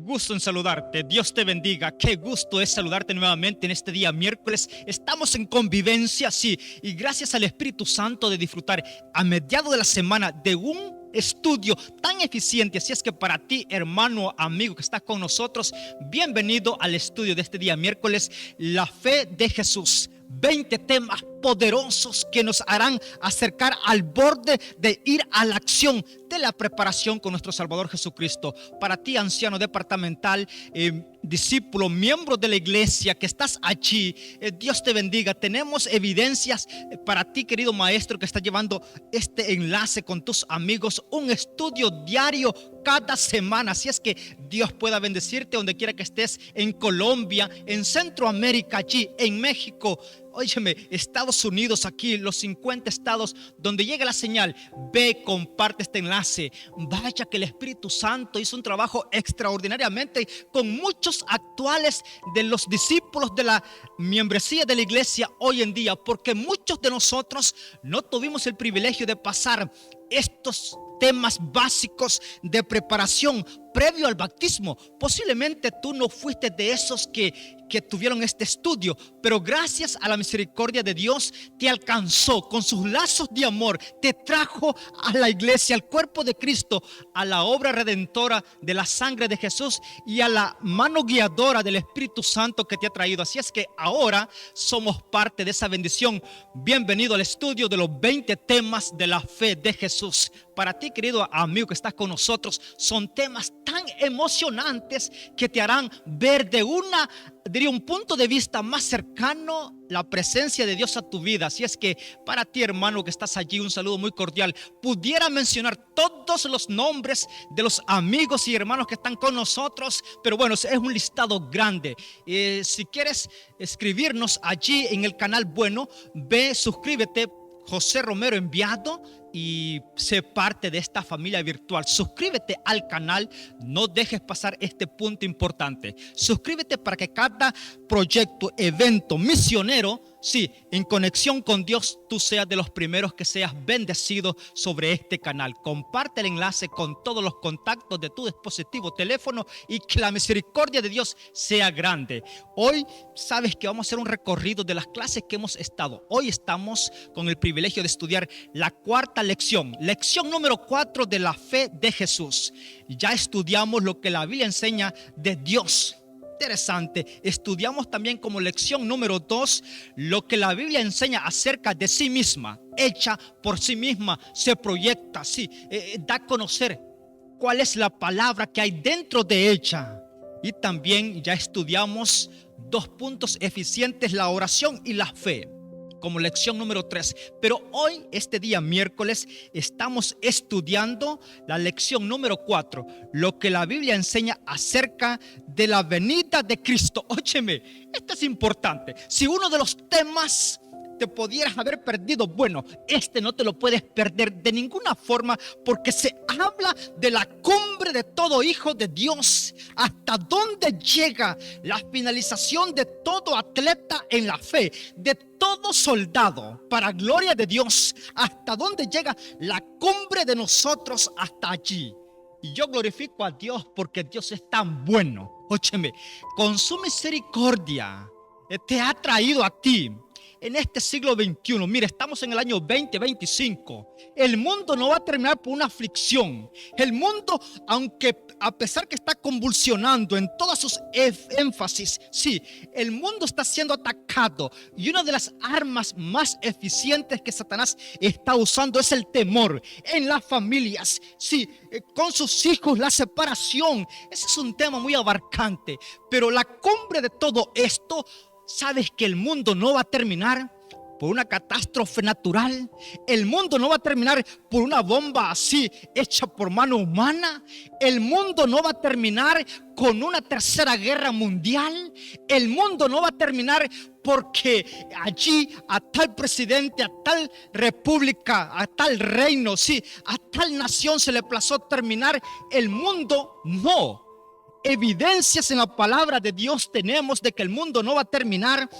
gusto en saludarte. Dios te bendiga. Qué gusto es saludarte nuevamente en este día miércoles. Estamos en convivencia, sí, y gracias al Espíritu Santo de disfrutar a mediados de la semana de un estudio tan eficiente. Así es que para ti, hermano, amigo que estás con nosotros, bienvenido al estudio de este día miércoles, la fe de Jesús. 20 temas poderosos que nos harán acercar al borde de ir a la acción de la preparación con nuestro Salvador Jesucristo. Para ti, anciano departamental, discípulo, miembro de la iglesia que estás allí, Dios te bendiga. Tenemos evidencias para ti, querido maestro, que está llevando este enlace con tus amigos, un estudio diario cada semana. Así es que Dios pueda bendecirte donde quiera que estés, en Colombia, en Centroamérica, allí en México. Óyeme, Estados Unidos, aquí los 50 estados donde llega la señal. Ve, comparte este enlace. Vaya que el Espíritu Santo hizo un trabajo extraordinariamente con muchos actuales de los discípulos de la membresía de la iglesia hoy en día, porque muchos de nosotros no tuvimos el privilegio de pasar estos temas básicos de preparación previo al bautismo. Posiblemente tú no fuiste de esos que tuvieron este estudio, pero gracias a la misericordia de Dios te alcanzó con sus lazos de amor, te trajo a la iglesia, al cuerpo de Cristo, a la obra redentora de la sangre de Jesús y a la mano guiadora del Espíritu Santo que te ha traído. Así es que ahora somos parte de esa bendición. Bienvenido al estudio de los 20 temas de la fe de Jesús. Para ti, querido amigo que estás con nosotros, son temas tan emocionantes que te harán ver de un punto de vista más cercano la presencia de Dios a tu vida. Así es que para ti, hermano que estás allí, un saludo muy cordial. Pudiera mencionar todos los nombres de los amigos y hermanos que están con nosotros, pero bueno, es un listado grande. Si quieres escribirnos allí en el canal, bueno, ve, suscríbete, José Romero Enviado, y sé parte de esta familia virtual. Suscríbete al canal, no dejes pasar este punto importante. Suscríbete para que cada proyecto, evento misionero, sí, en conexión con Dios, tú seas de los primeros que seas bendecido sobre este canal. Comparte el enlace con todos los contactos de tu dispositivo, teléfono, y que la misericordia de Dios sea grande. Hoy sabes que vamos a hacer un recorrido de las clases que hemos estado. Hoy estamos con el privilegio de estudiar la cuarta lección número 4 de la fe de Jesús. Ya estudiamos lo que la Biblia enseña de Dios. Interesante. Estudiamos también como lección número 2 lo que la Biblia enseña acerca de sí misma, hecha por sí misma, se proyecta, sí, da a conocer cuál es la palabra que hay dentro de ella. Y también ya estudiamos 2 puntos eficientes, la oración y la fe, como lección número 3. Pero hoy, este día miércoles, estamos estudiando la lección número 4, lo que la Biblia enseña acerca de la venida de Cristo. Óyeme, esto es importante. Si uno de los temas te pudieras haber perdido, bueno, este no te lo puedes perder de ninguna forma, porque se habla de la cumbre de todo hijo de Dios, hasta dónde llega la finalización de todo atleta en la fe, de todo soldado para gloria de Dios, hasta dónde llega la cumbre de nosotros, hasta allí. Y yo glorifico a Dios porque Dios es tan bueno. Óyeme, con su misericordia te ha traído a ti en este siglo XXI. Mire, estamos en el año 2025. El mundo no va a terminar por una aflicción. El mundo, aunque a pesar que está convulsionando en todas sus énfasis, sí, el mundo está siendo atacado. Y una de las armas más eficientes que Satanás está usando es el temor en las familias. Sí, con sus hijos, la separación. Ese es un tema muy abarcante. Pero la cumbre de todo esto, ¿sabes que el mundo no va a terminar por una catástrofe natural? El mundo no va a terminar por una bomba así hecha por mano humana. El mundo no va a terminar con una tercera guerra mundial. El mundo no va a terminar porque allí a tal presidente, a tal república, a tal reino, sí, a tal nación se le plazó terminar el mundo. No. Evidencias en la palabra de Dios tenemos de que el mundo no va a terminar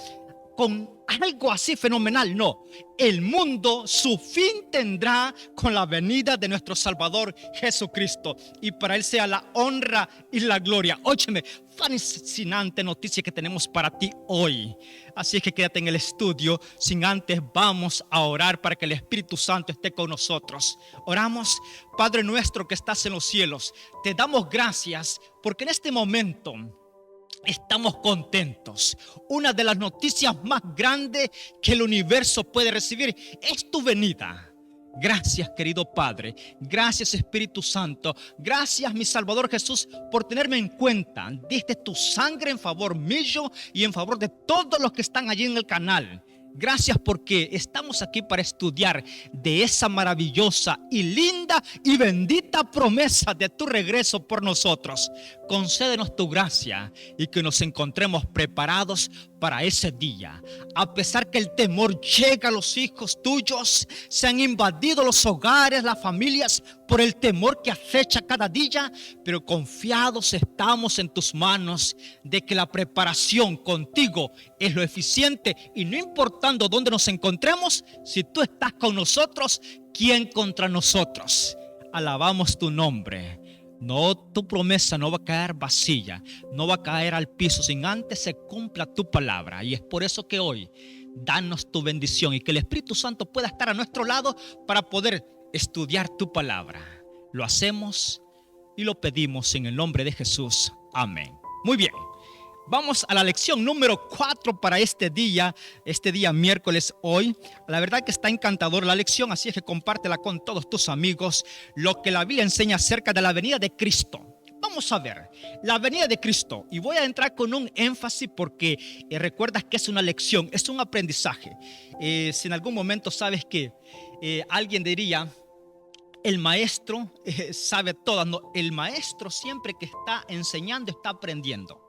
con algo así fenomenal. No, el mundo su fin tendrá con la venida de nuestro Salvador Jesucristo, y para Él sea la honra y la gloria. Óyeme, fascinante noticia que tenemos para ti hoy. Así es que quédate en el estudio. Sin antes vamos a orar para que el Espíritu Santo esté con nosotros. Oramos. Padre nuestro que estás en los cielos, te damos gracias porque en este momento estamos contentos. Una de las noticias más grandes que el universo puede recibir es tu venida. Gracias, querido Padre. Gracias, Espíritu Santo. Gracias, mi Salvador Jesús, por tenerme en cuenta. Diste tu sangre en favor mío y en favor de todos los que están allí en el canal. Gracias porque estamos aquí para estudiar de esa maravillosa y linda y bendita promesa de tu regreso por nosotros. Concédenos tu gracia y que nos encontremos preparados para ese día. A pesar que el temor llega a los hijos tuyos, se han invadido los hogares, las familias, por el temor que acecha cada día, pero confiados estamos en tus manos de que la preparación contigo es lo eficiente, y no importando dónde nos encontremos, si tú estás con nosotros, ¿quién contra nosotros? Alabamos tu nombre. No, tu promesa no va a caer vacía, no va a caer al piso sin antes se cumpla tu palabra. Y es por eso que hoy danos tu bendición y que el Espíritu Santo pueda estar a nuestro lado para poder estudiar tu palabra. Lo hacemos y lo pedimos en el nombre de Jesús. Amén. Muy bien. Vamos a la lección número 4 para este día miércoles hoy. La verdad que está encantadora la lección, así es que compártela con todos tus amigos. Lo que la Biblia enseña acerca de la venida de Cristo. Vamos a ver, la venida de Cristo. Y voy a entrar con un énfasis porque recuerdas que es una lección, es un aprendizaje. Si en algún momento sabes que alguien diría, el maestro sabe todo. No, el maestro siempre que está enseñando está aprendiendo.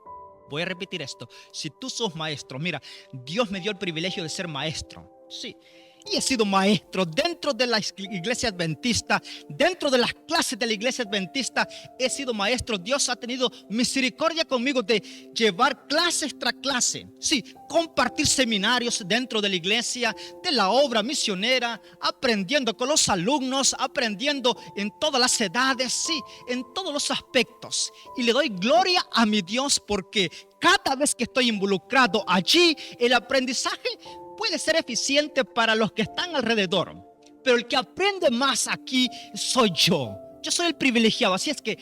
Voy a repetir esto. Si tú sos maestro, mira, Dios me dio el privilegio de ser maestro. Sí. Y he sido maestro dentro de la iglesia adventista, dentro de las clases de la iglesia adventista. He sido maestro. Dios ha tenido misericordia conmigo de llevar clases tras clase. Sí, compartir seminarios dentro de la iglesia, de la obra misionera, aprendiendo con los alumnos, aprendiendo en todas las edades, sí, en todos los aspectos. Y le doy gloria a mi Dios porque cada vez que estoy involucrado allí, el aprendizaje puede ser eficiente para los que están alrededor, pero el que aprende más aquí soy yo. Yo soy el privilegiado, así es que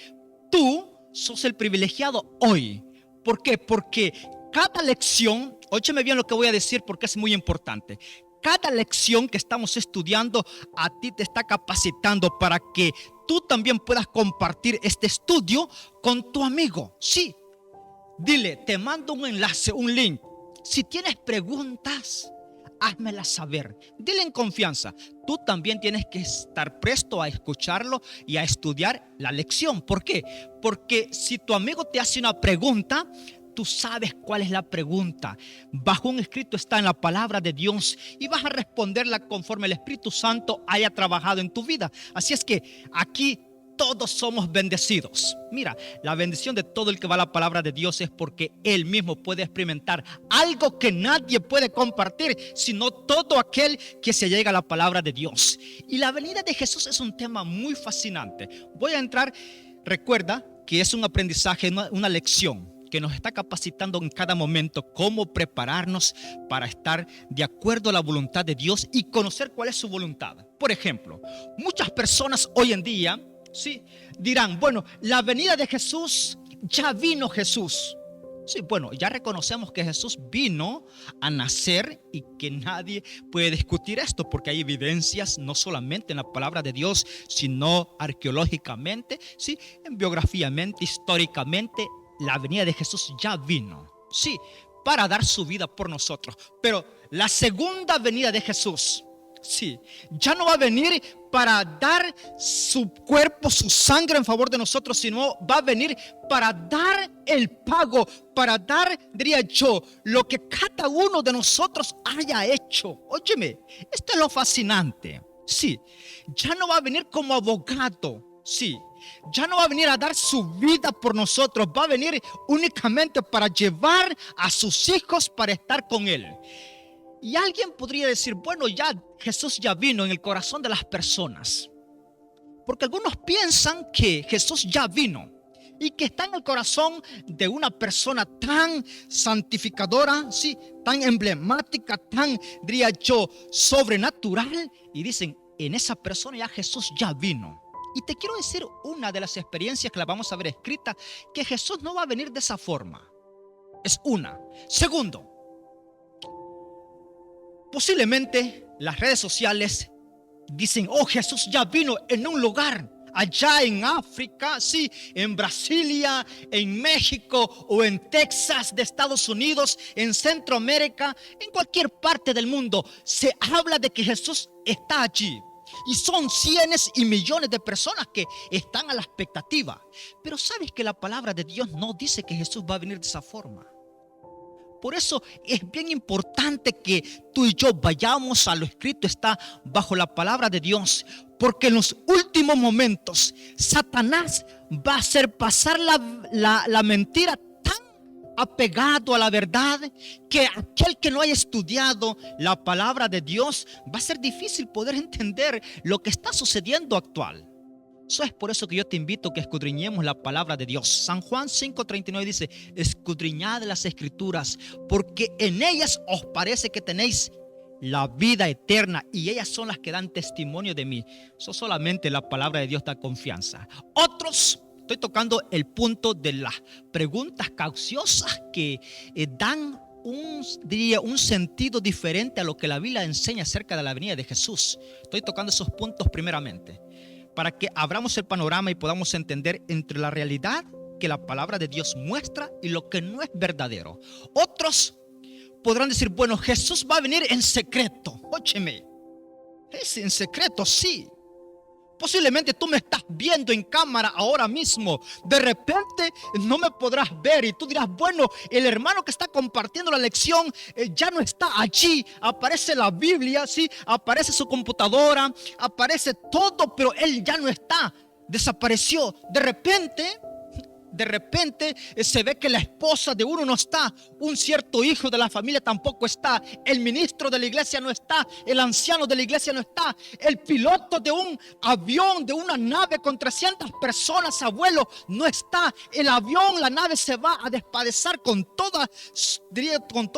tú sos el privilegiado hoy. ¿Por qué? Porque cada lección, óyeme bien lo que voy a decir porque es muy importante. Cada lección que estamos estudiando a ti te está capacitando para que tú también puedas compartir este estudio con tu amigo. Sí, dile, te mando un enlace, un link. Si tienes preguntas, házmelas saber. Dile en confianza. Tú también tienes que estar presto a escucharlo y a estudiar la lección. ¿Por qué? Porque si tu amigo te hace una pregunta, tú sabes cuál es la pregunta. Bajo un escrito está en la palabra de Dios y vas a responderla conforme el Espíritu Santo haya trabajado en tu vida. Así es que aquí todos somos bendecidos. Mira, la bendición de todo el que va a la palabra de Dios es porque él mismo puede experimentar algo que nadie puede compartir, sino todo aquel que se llega a la palabra de Dios. Y la venida de Jesús es un tema muy fascinante. Voy a entrar, recuerda que es un aprendizaje, una lección que nos está capacitando en cada momento cómo prepararnos para estar de acuerdo a la voluntad de Dios y conocer cuál es su voluntad. Por ejemplo, muchas personas hoy en día sí, dirán, bueno, la venida de Jesús, ya vino Jesús. Sí, bueno, ya reconocemos que Jesús vino a nacer y que nadie puede discutir esto porque hay evidencias no solamente en la palabra de Dios, sino arqueológicamente, sí, en biográficamente, históricamente, la venida de Jesús ya vino. Sí, para dar su vida por nosotros. Pero la segunda venida de Jesús, sí, ya no va a venir para dar su cuerpo, su sangre en favor de nosotros, sino va a venir para dar el pago, para dar, diría yo, lo que cada uno de nosotros haya hecho. Óyeme, esto es lo fascinante. Sí, ya no va a venir como abogado. Sí, ya no va a venir a dar su vida por nosotros, va a venir únicamente para llevar a sus hijos para estar con él. Y alguien podría decir, bueno, ya Jesús ya vino en el corazón de las personas. Porque algunos piensan que Jesús ya vino y que está en el corazón de una persona tan santificadora, sí, tan emblemática, tan, diría yo, sobrenatural. Y dicen, en esa persona ya Jesús ya vino. Y te quiero decir una de las experiencias que la vamos a ver escrita, que Jesús no va a venir de esa forma. Es una. Segundo, posiblemente las redes sociales dicen, oh, Jesús ya vino en un lugar allá en África, sí, en Brasilia, en México o en Texas de Estados Unidos, en Centroamérica, en cualquier parte del mundo. Se habla de que Jesús está allí. Y son cientos y millones de personas que están a la expectativa. Pero sabes que la palabra de Dios no dice que Jesús va a venir de esa forma. Por eso es bien importante que tú y yo vayamos a lo escrito, está bajo la palabra de Dios. Porque en los últimos momentos Satanás va a hacer pasar la mentira tan apegado a la verdad que aquel que no haya estudiado la palabra de Dios va a ser difícil poder entender lo que está sucediendo actual. Eso es por eso que yo te invito a que escudriñemos la palabra de Dios. San Juan 5:39 dice, escudriñad las escrituras, porque en ellas os parece que tenéis la vida eterna y ellas son las que dan testimonio de mí. Eso solamente la palabra de Dios da confianza. Otros, estoy tocando el punto de las preguntas cauciosas que dan un sentido diferente a lo que la Biblia enseña acerca de la venida de Jesús. Estoy tocando esos puntos primeramente, para que abramos el panorama y podamos entender entre la realidad que la palabra de Dios muestra y lo que no es verdadero. Otros podrán decir, bueno, Jesús va a venir en secreto. Óyeme, es en secreto, sí. Posiblemente tú me estás viendo en cámara ahora mismo. De repente no me podrás ver y tú dirás, bueno, el hermano que está compartiendo la lección ya no está allí. Aparece la Biblia, sí, aparece su computadora, aparece todo, pero él ya no está. Desapareció. De repente se ve que la esposa de uno no está, un cierto hijo de la familia tampoco está, el ministro de la iglesia no está, el anciano de la iglesia no está, el piloto de un avión, de una nave con 300 personas, abuelo, no está. El avión, la nave se va a despadezar con todo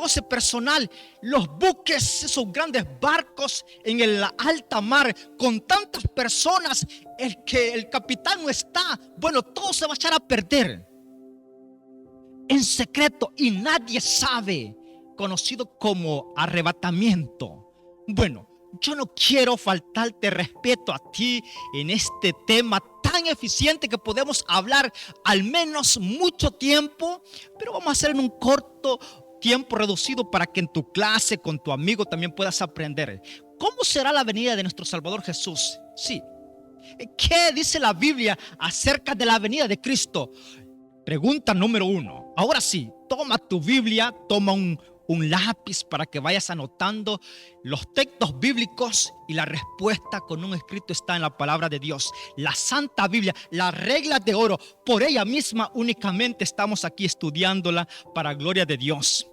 ese personal. Los buques, esos grandes barcos en la alta mar, con tantas personas, el capitán no está, bueno, todo se va a echar a perder en secreto y nadie sabe, conocido como arrebatamiento. Bueno, yo no quiero faltarte respeto a ti en este tema tan eficiente que podemos hablar al menos mucho tiempo, pero vamos a hacer en un corto tiempo reducido para que en tu clase con tu amigo también puedas aprender. ¿Cómo será la venida de nuestro Salvador Jesús? Sí. ¿Qué dice la Biblia acerca de la venida de Cristo? Pregunta número 1. Ahora sí, toma tu Biblia, toma un lápiz para que vayas anotando los textos bíblicos y la respuesta con un escrito está en la palabra de Dios. La Santa Biblia, la regla de oro, por ella misma únicamente estamos aquí estudiándola para gloria de Dios.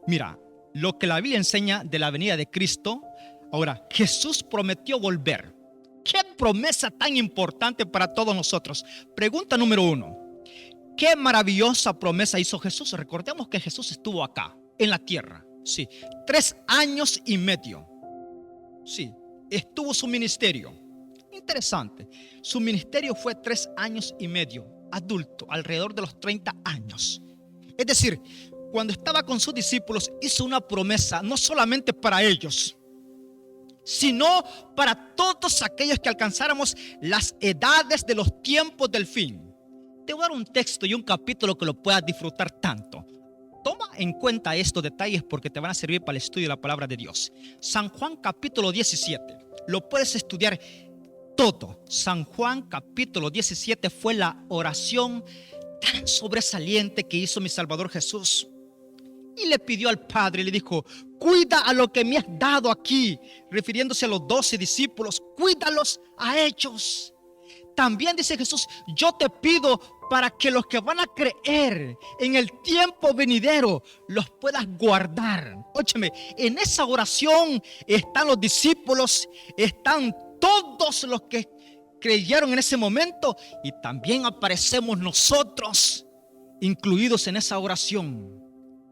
Mira, lo que la Biblia enseña de la venida de Cristo. Ahora, Jesús prometió volver. ¿Qué promesa tan importante para todos nosotros? Pregunta número 1. ¿Qué maravillosa promesa hizo Jesús? Recordemos que Jesús estuvo acá, en la tierra. Sí, 3 años y medio. Sí, estuvo su ministerio. Interesante. Su ministerio fue 3 años y medio, adulto, alrededor de los 30 años. Es decir, cuando estaba con sus discípulos, hizo una promesa, no solamente para ellos, sino para todos aquellos que alcanzáramos las edades de los tiempos del fin. Te voy a dar un texto y un capítulo que lo puedas disfrutar tanto. Toma en cuenta estos detalles porque te van a servir para el estudio de la palabra de Dios. San Juan capítulo 17. Lo puedes estudiar todo. San Juan capítulo 17 fue la oración tan sobresaliente que hizo mi Salvador Jesús. Y le pidió al Padre, le dijo, cuida a lo que me has dado aquí, refiriéndose a los 12 discípulos, cuídalos a ellos. También dice Jesús, yo te pido, para que los que van a creer en el tiempo venidero los puedas guardar. Óyeme, en esa oración están los discípulos, están todos los que creyeron en ese momento y también aparecemos nosotros incluidos en esa oración.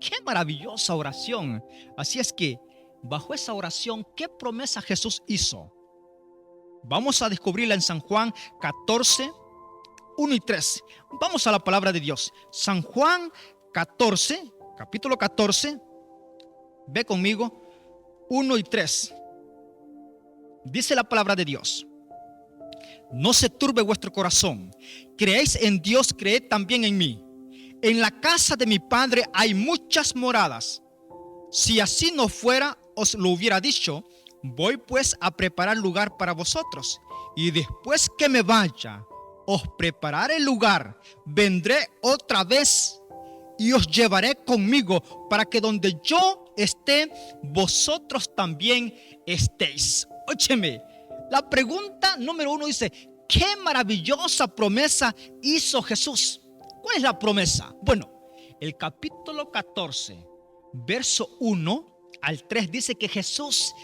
¡Qué maravillosa oración! Así es que, bajo esa oración, ¿qué promesa Jesús hizo? Vamos a descubrirla en San Juan 14, 1 y 3. Vamos a la palabra de Dios. San Juan 14, capítulo 14. Ve conmigo, 1 y 3. Dice la palabra de Dios: no se turbe vuestro corazón. Creéis en Dios, creed también en mí. En la casa de mi Padre hay muchas moradas. Si así no fuera, os lo hubiera dicho. Voy pues a preparar lugar para vosotros. Y después que me vaya, os prepararé el lugar. Vendré otra vez y os llevaré conmigo, para que donde yo esté, vosotros también estéis. Óyeme, la pregunta número 1 dice: ¿qué maravillosa promesa hizo Jesús? ¿Cuál es la promesa? Bueno, el capítulo 14, verso 1 al 3 dice que Jesús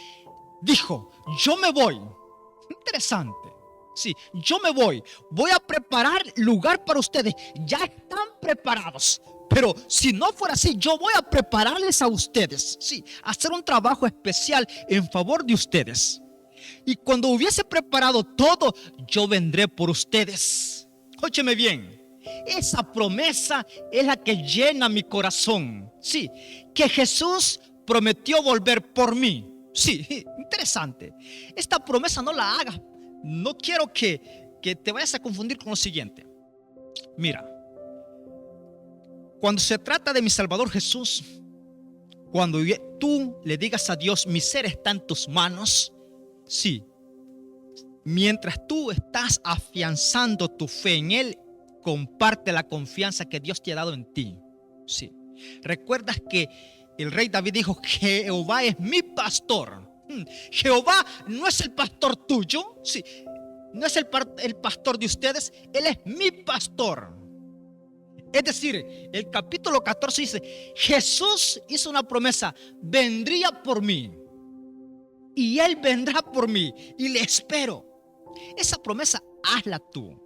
dijo: yo me voy. Interesante. Sí, yo me voy a preparar lugar para ustedes. Ya están preparados. Pero si no fuera así, yo voy a prepararles a ustedes. Sí, hacer un trabajo especial en favor de ustedes. Y cuando hubiese preparado todo, yo vendré por ustedes. Óyeme bien. Esa promesa es la que llena mi corazón. Sí, que Jesús prometió volver por mí. Sí, interesante. Esta promesa no la hagas. No quiero que te vayas a confundir con lo siguiente. Mira, cuando se trata de mi Salvador Jesús, cuando tú le digas a Dios: mi ser está en tus manos. Sí, mientras tú estás afianzando tu fe en Él, comparte la confianza que Dios te ha dado en ti. Sí. ¿Recuerdas que el rey David dijo: Jehová es mi pastor? Jehová no es el pastor tuyo. Sí. No es el pastor de ustedes. Él es mi pastor. Es decir, el capítulo 14 dice: Jesús hizo una promesa: vendría por mí. Y Él vendrá por mí. Y le espero. Esa promesa hazla tú.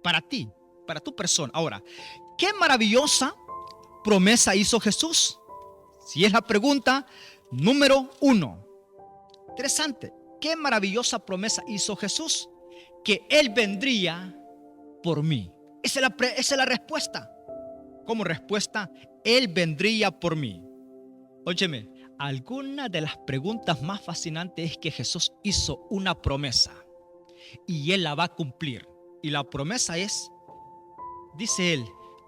Para ti. Para tu persona. Ahora, ¿qué maravillosa promesa hizo Jesús? Si es la pregunta número 1. Interesante. ¿Qué maravillosa promesa hizo Jesús? Que Él vendría por mí. Esa es la respuesta. Como respuesta, Él vendría por mí. Óyeme, alguna de las preguntas más fascinantes es que Jesús hizo una promesa y Él la va a cumplir. Y la promesa es: dice Él,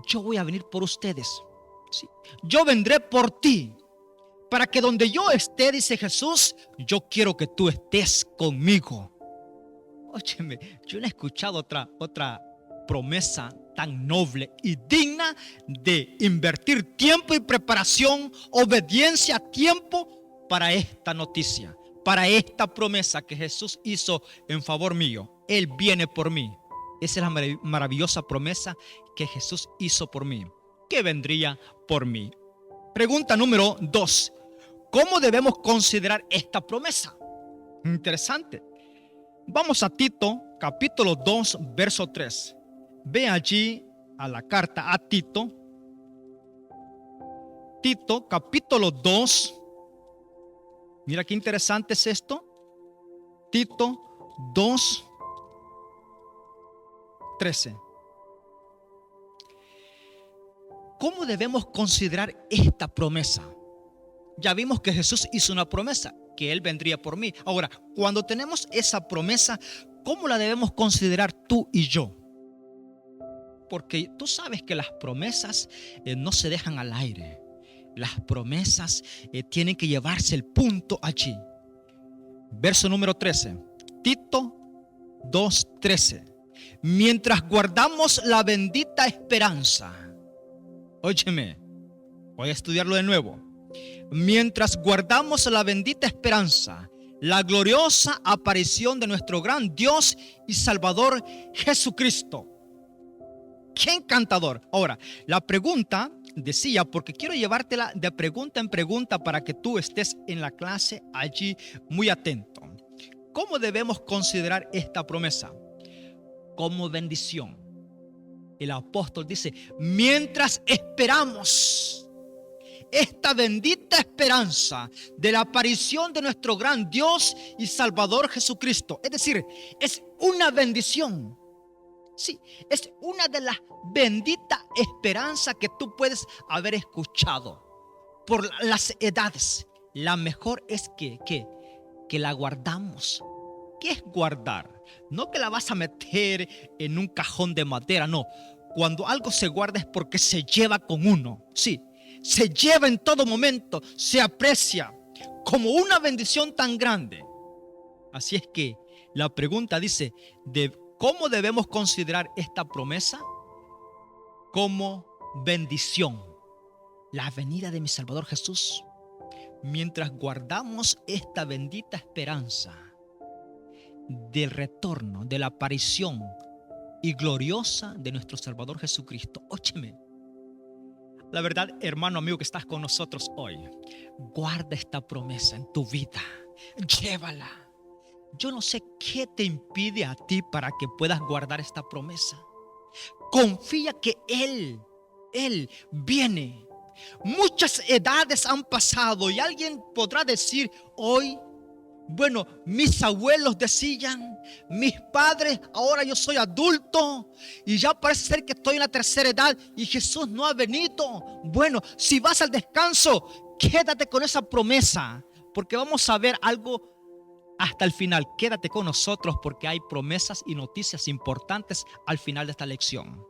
yo voy a venir por ustedes. Sí. Yo vendré por ti. Para que donde yo esté, dice Jesús, yo quiero que tú estés conmigo. Óyeme, yo no he escuchado otra promesa tan noble y digna de invertir tiempo y preparación, obediencia a tiempo para esta noticia, para esta promesa que Jesús hizo en favor mío. Él viene por mí. Esa es la maravillosa promesa que Jesús hizo por mí, que vendría por mí. Pregunta número 2. ¿Cómo debemos considerar esta promesa? Interesante. Vamos a Tito, capítulo 2, verso 3. Ve allí a la carta a Tito. Tito, capítulo 2. Mira qué interesante es esto. Tito 2, 13. ¿Cómo debemos considerar esta promesa? Ya vimos que Jesús hizo una promesa, que Él vendría por mí. Ahora, cuando tenemos esa promesa, ¿cómo la debemos considerar tú y yo? Porque tú sabes que las promesas no se dejan al aire. Las promesas tienen que llevarse el punto allí. Verso número 13. Tito 2:13. Mientras guardamos la bendita esperanza. Óyeme, voy a estudiarlo de nuevo. Mientras guardamos la bendita esperanza, la gloriosa aparición de nuestro gran Dios y Salvador Jesucristo. ¡Qué encantador! Ahora, la pregunta decía, porque quiero llevártela de pregunta en pregunta para que tú estés en la clase allí muy atento. ¿Cómo debemos considerar esta promesa? Como bendición. El apóstol dice, mientras esperamos esta bendita esperanza de la aparición de nuestro gran Dios y Salvador Jesucristo. Es decir, es una bendición. Sí, es una de las benditas esperanzas que tú puedes haber escuchado por las edades. La mejor es que la guardamos. ¿Qué es guardar? No que la vas a meter en un cajón de madera, no. Cuando algo se guarda es porque se lleva con uno. Sí, se lleva en todo momento, se aprecia como una bendición tan grande. Así es que la pregunta dice, ¿cómo debemos considerar esta promesa? Como bendición. La venida de mi Salvador Jesús. Mientras guardamos esta bendita esperanza del retorno, de la aparición y gloriosa de nuestro Salvador Jesucristo. Óyeme, la verdad, hermano, amigo que estás con nosotros hoy, guarda esta promesa en tu vida, llévala. Yo no sé qué te impide a ti para que puedas guardar esta promesa. Confía que Él viene. Muchas edades han pasado y alguien podrá decir hoy, bueno, mis abuelos decían, mis padres, ahora yo soy adulto y ya parece ser que estoy en la tercera edad y Jesús no ha venido. Bueno, si vas al descanso, quédate con esa promesa, porque vamos a ver algo hasta el final. Quédate con nosotros porque hay promesas y noticias importantes al final de esta lección.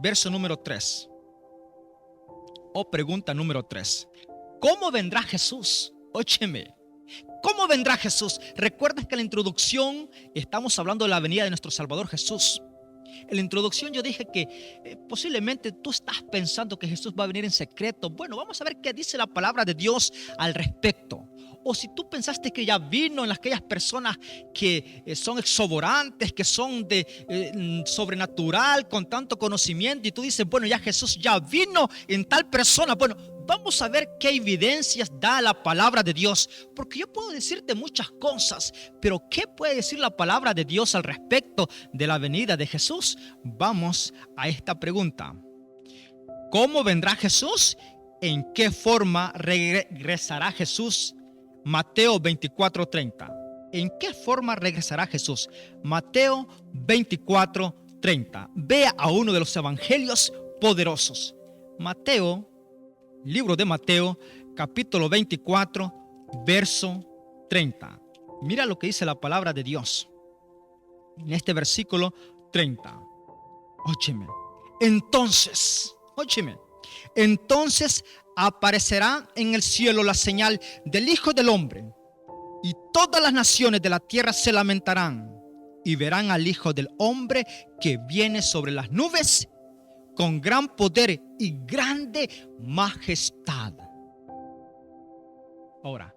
Verso número 3. O pregunta número 3. ¿Cómo vendrá Jesús? Óyeme. ¿Cómo vendrá Jesús? Recuerdas que en la introducción estamos hablando de la venida de nuestro Salvador Jesús. En la introducción yo dije que posiblemente tú estás pensando que Jesús va a venir en secreto. Bueno, vamos a ver qué dice la palabra de Dios al respecto. O si tú pensaste que ya vino en aquellas personas que son exuberantes, que son de sobrenatural, con tanto conocimiento, y tú dices, bueno, ya Jesús ya vino en tal persona. Bueno, vamos a ver qué evidencias da la palabra de Dios, porque yo puedo decirte muchas cosas, pero ¿qué puede decir la palabra de Dios al respecto de la venida de Jesús? Vamos a esta pregunta. ¿Cómo vendrá Jesús? ¿En qué forma regresará Jesús? Mateo 24:30. ¿En qué forma regresará Jesús? Mateo 24:30. Vea a uno de los evangelios poderosos. Mateo, libro de Mateo, capítulo 24, verso 30. Mira lo que dice la palabra de Dios en este versículo 30. Óyeme. Entonces aparecerá en el cielo la señal del Hijo del Hombre, y todas las naciones de la tierra se lamentarán y verán al Hijo del Hombre que viene sobre las nubes con gran poder y grande majestad. Ahora,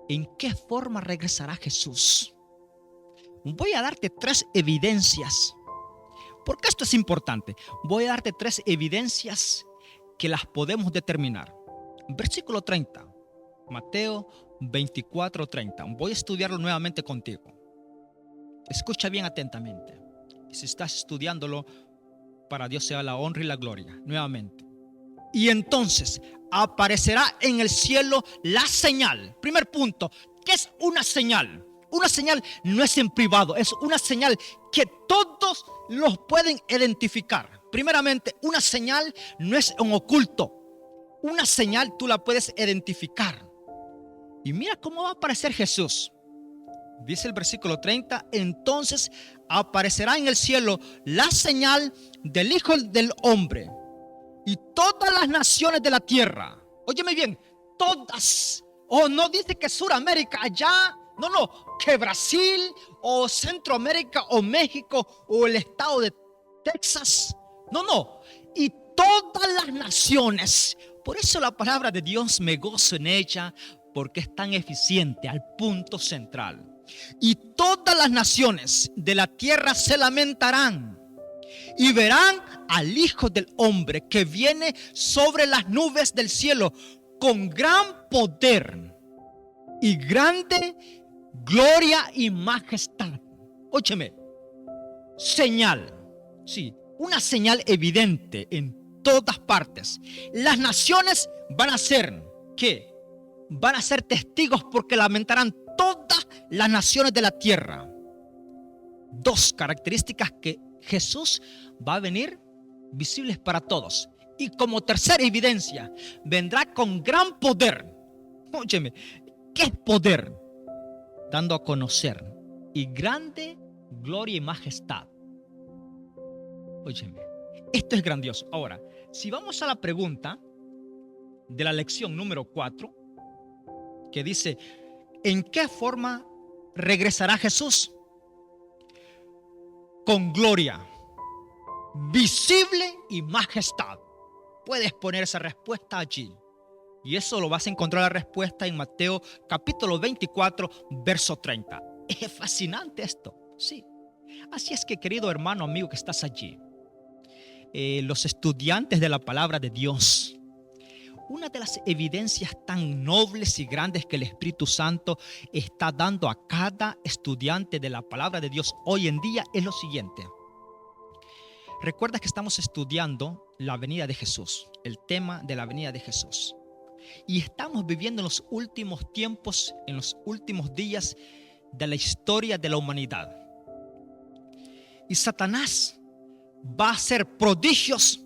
¿en qué forma regresará Jesús? Voy a darte 3 evidencias, porque esto es importante. Voy a darte 3 evidencias que las podemos determinar. Versículo 30, Mateo 24:30. Voy a estudiarlo nuevamente contigo. Escucha bien atentamente. Si estás estudiándolo, para Dios sea la honra y la gloria. Nuevamente. Y entonces aparecerá en el cielo la señal. Primer punto, ¿qué es una señal? Una señal no es en privado, es una señal que todos los pueden identificar. Primeramente, una señal no es en oculto. Una señal tú la puedes identificar. Y mira cómo va a aparecer Jesús. Dice el versículo 30, entonces aparecerá en el cielo la señal del Hijo del Hombre, y todas las naciones de la tierra. Óyeme bien, todas. No dice que Suramérica allá, no, que Brasil o Centroamérica o México o el estado de Texas. No, y todas las naciones. Por eso la palabra de Dios me gozo en ella, porque es tan eficiente al punto central. Y todas las naciones de la tierra se lamentarán y verán al Hijo del Hombre que viene sobre las nubes del cielo con gran poder y grande gloria y majestad. Óyeme, señal, sí, una señal evidente en todas partes. Las naciones van a ser, ¿qué? Van a ser testigos porque lamentarán todas las naciones de la tierra. Dos características que Jesús va a venir visibles para todos. Y como tercera evidencia, vendrá con gran poder. Óyeme, ¿qué es poder? Dando a conocer y grande gloria y majestad. Óyeme, esto es grandioso. Ahora, si vamos a la pregunta de la lección número 4, que dice, ¿en qué forma regresará Jesús? Con gloria, visible y majestad. Puedes poner esa respuesta allí. Y eso lo vas a encontrar la respuesta en Mateo capítulo 24, verso 30. Es fascinante esto, sí. Así es que, querido hermano, amigo que estás allí, los estudiantes de la palabra de Dios, una de las evidencias tan nobles y grandes que el Espíritu Santo está dando a cada estudiante de la palabra de Dios hoy en día es lo siguiente. Recuerda que estamos estudiando la venida de Jesús, el tema de la venida de Jesús. Y estamos viviendo en los últimos tiempos, en los últimos días de la historia de la humanidad. Y Satanás va a hacer prodigios,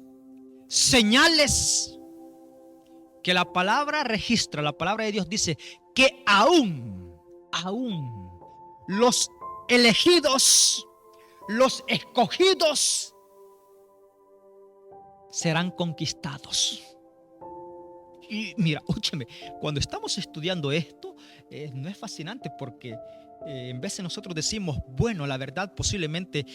señales, que la palabra registra, la palabra de Dios dice que aún los elegidos, los escogidos serán conquistados. Y mira, óyeme, cuando estamos estudiando esto, no es fascinante porque en vez de nosotros decimos, bueno, la verdad posiblemente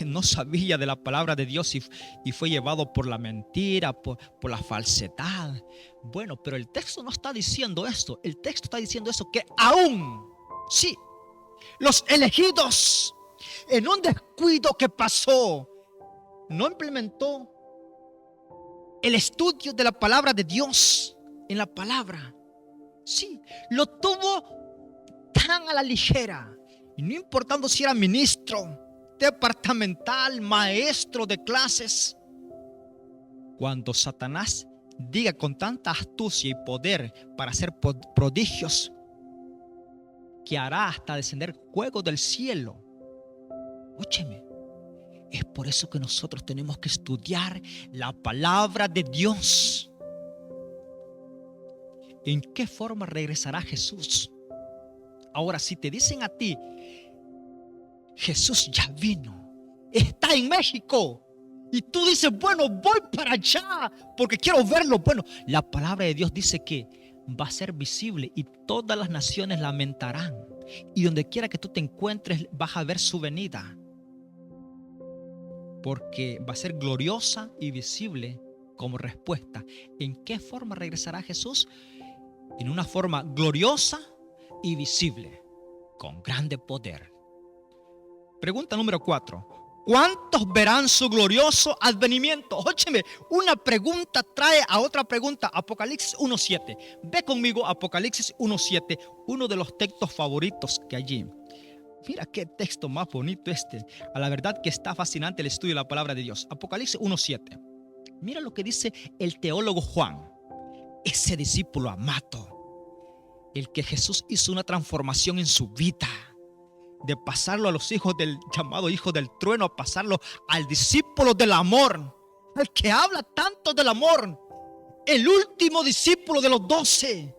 no sabía de la palabra de Dios y fue llevado por la mentira, por la falsedad. Bueno, pero el texto no está diciendo eso. El texto está diciendo eso, que aún, sí, los elegidos, en un descuido que pasó, no implementó el estudio de la palabra de Dios en la palabra. Sí, lo tuvo tan a la ligera, y no importando si era ministro, departamental, maestro de clases. Cuando Satanás diga con tanta astucia y poder para hacer prodigios, que hará hasta descender fuego del cielo. Óyeme, es por eso que nosotros tenemos que estudiar la palabra de Dios. ¿En qué forma regresará Jesús? Ahora, si te dicen a ti, Jesús ya vino, está en México, y tú dices, bueno, voy para allá porque quiero verlo. Bueno, la palabra de Dios dice que va a ser visible y todas las naciones lamentarán. Y donde quiera que tú te encuentres, vas a ver su venida. Porque va a ser gloriosa y visible como respuesta. ¿En qué forma regresará Jesús? En una forma gloriosa y visible, con grande poder. Pregunta número 4. ¿Cuántos verán su glorioso advenimiento? Óyeme, una pregunta trae a otra pregunta. Apocalipsis 1:7. Ve conmigo Apocalipsis 1:7, uno de los textos favoritos que allí. Mira qué texto más bonito este. A la verdad que está fascinante el estudio de la palabra de Dios. Apocalipsis 1:7. Mira lo que dice el teólogo Juan, ese discípulo amado, el que Jesús hizo una transformación en su vida, de pasarlo a los hijos del llamado hijo del trueno, a pasarlo al discípulo del amor, al que habla tanto del amor, el último discípulo de los 12,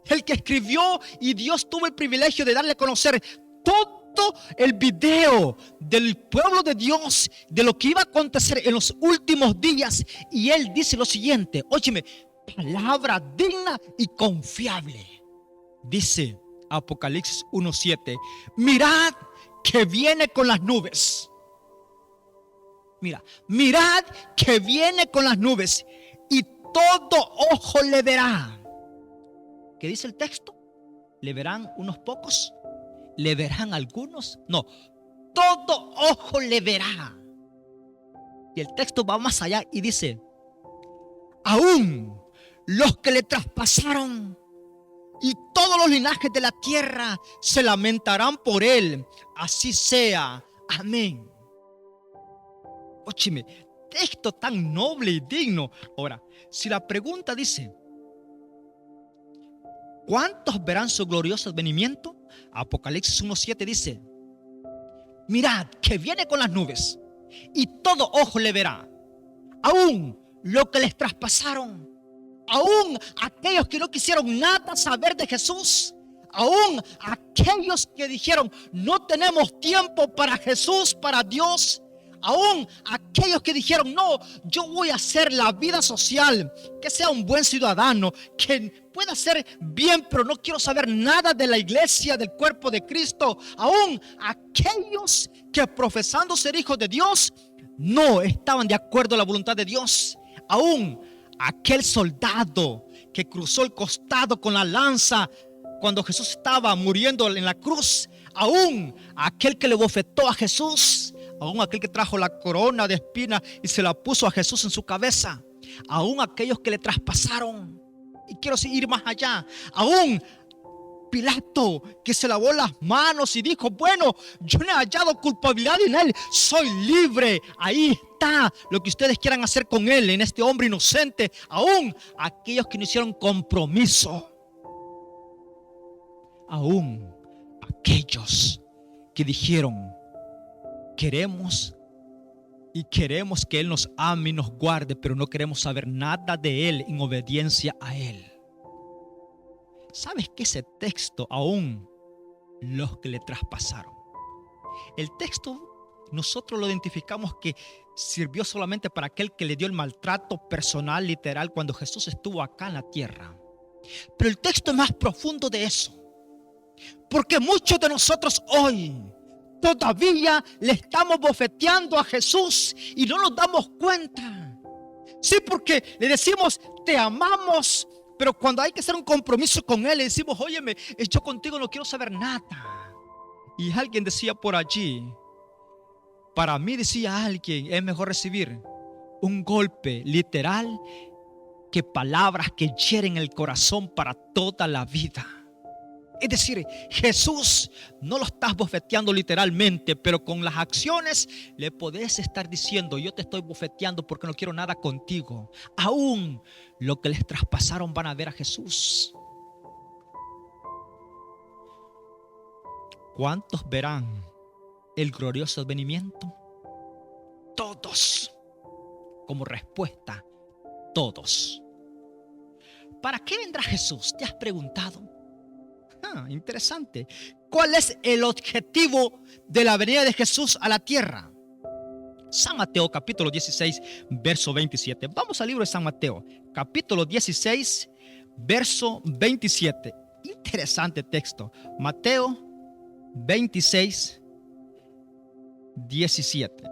el que escribió y Dios tuvo el privilegio de darle a conocer todo el video del pueblo de Dios, de lo que iba a acontecer en los últimos días. Y él dice lo siguiente, óyeme, palabra digna y confiable. Dice Apocalipsis 1:7, mirad que viene con las nubes. Mirad que viene con las nubes y todo ojo le verá. ¿Qué dice el texto? ¿Le verán unos pocos? ¿Le verán algunos? No, todo ojo le verá. Y el texto va más allá y dice: aún los que le traspasaron y todos los linajes de la tierra se lamentarán por él. Así sea. Amén. Ócheme, texto tan noble y digno. Ahora, si la pregunta dice: ¿cuántos verán su glorioso advenimiento? Apocalipsis 1:7 dice: mirad que viene con las nubes y todo ojo le verá, aún lo que les traspasaron, aún aquellos que no quisieron nada saber de Jesús, aún aquellos que dijeron: no tenemos tiempo para Jesús, para Dios, aún aquellos que dijeron: no, yo voy a hacer la vida social, que sea un buen ciudadano, que pueda hacer bien, pero no quiero saber nada de la iglesia, del cuerpo de Cristo. Aún aquellos que, profesando ser hijos de Dios, no estaban de acuerdo a la voluntad de Dios. Aún aquel soldado que cruzó el costado con la lanza cuando Jesús estaba muriendo en la cruz, aún aquel que le bofetó a Jesús, aún aquel que trajo la corona de espinas y se la puso a Jesús en su cabeza, aún aquellos que le traspasaron. Y quiero ir más allá, aún Pilato, que se lavó las manos y dijo: bueno, yo no he hallado culpabilidad en él, soy libre. Ahí está lo que ustedes quieran hacer con él, en este hombre inocente. Aún aquellos que no hicieron compromiso, aún aquellos que dijeron: queremos que él nos ame y nos guarde, pero no queremos saber nada de él en obediencia a él. ¿Sabes que ese texto, aún los que le traspasaron? El texto nosotros lo identificamos que sirvió solamente para aquel que le dio el maltrato personal, literal, cuando Jesús estuvo acá en la tierra. Pero el texto es más profundo de eso, porque muchos de nosotros hoy todavía le estamos bofeteando a Jesús y no nos damos cuenta. Sí, porque le decimos: te amamos, pero cuando hay que hacer un compromiso con él, le decimos: óyeme, yo contigo no quiero saber nada. Y alguien decía por allí, para mí, decía alguien, es mejor recibir un golpe literal que palabras que hieren el corazón para toda la vida. Es decir, Jesús no lo estás bofeteando literalmente, pero con las acciones le podés estar diciendo: yo te estoy bofeteando porque no quiero nada contigo. Aún lo que les traspasaron van a ver a Jesús. ¿Cuántos verán el glorioso advenimiento? Todos. Como respuesta, todos. ¿Para qué vendrá Jesús? ¿Te has preguntado? Interesante. ¿Cuál es el objetivo de la venida de Jesús a la tierra? San Mateo capítulo 16 verso 27. Vamos al libro de San Mateo capítulo 16 verso 27. Interesante texto. Mateo 26 17.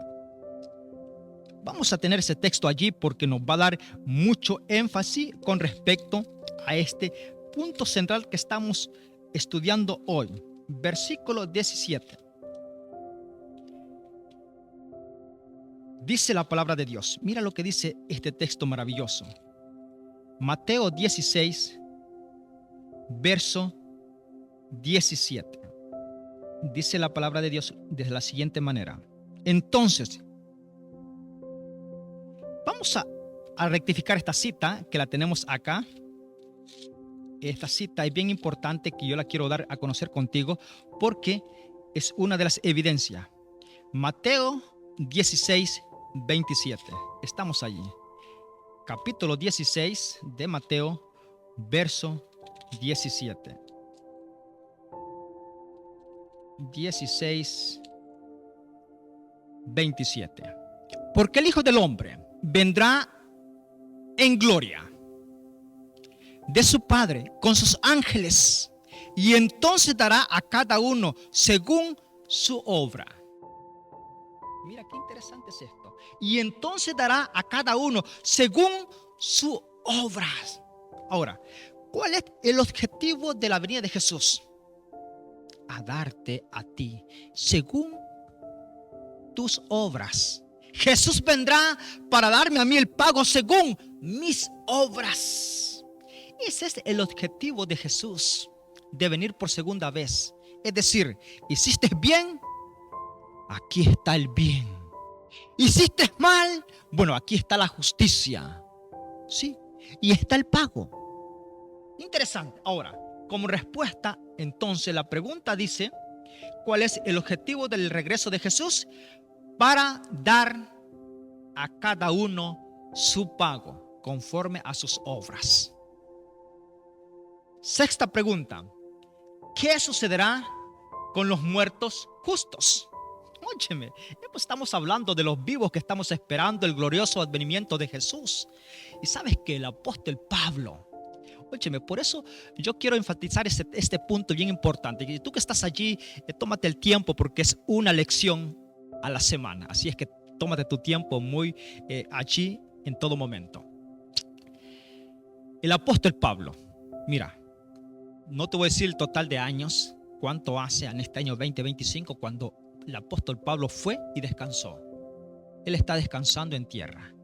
Vamos a tener ese texto allí porque nos va a dar mucho énfasis con respecto a este punto central que estamos estudiando hoy. Versículo 17. Dice la palabra de Dios. Mira lo que dice este texto maravilloso. Mateo 16, verso 17. Dice la palabra de Dios de la siguiente manera. Entonces, vamos a rectificar esta cita que la tenemos acá. Esta cita es bien importante que yo la quiero dar a conocer contigo porque es una de las evidencias. Mateo 16, 27. Estamos allí. Capítulo 16 de Mateo, verso 17. 16, 27. Porque el Hijo del Hombre vendrá en gloria de su Padre con sus ángeles, y entonces dará a cada uno según su obra. Mira qué interesante es esto. Y entonces dará a cada uno según su obra. Ahora, ¿cuál es el objetivo de la venida de Jesús? A darte a ti según tus obras. Jesús vendrá para darme a mí el pago según mis obras. Ese es el objetivo de Jesús, de venir por segunda vez. Es decir, hiciste bien, aquí está el bien. Hiciste mal, bueno, aquí está la justicia. Sí, y está el pago. Interesante. Ahora, como respuesta, entonces la pregunta dice, ¿cuál es el objetivo del regreso de Jesús? Para dar a cada uno su pago conforme a sus obras. Sexta pregunta, ¿qué sucederá con los muertos justos? Óyeme, pues estamos hablando de los vivos que estamos esperando el glorioso advenimiento de Jesús. Y sabes que el apóstol Pablo, óyeme, por eso yo quiero enfatizar este punto bien importante. Y tú que estás allí, tómate el tiempo porque es una lección a la semana. Así es que tómate tu tiempo muy allí en todo momento. El apóstol Pablo, mira, no te voy a decir el total de años, cuánto hace en este año 2025 cuando el apóstol Pablo fue y descansó. Él está descansando en tierra.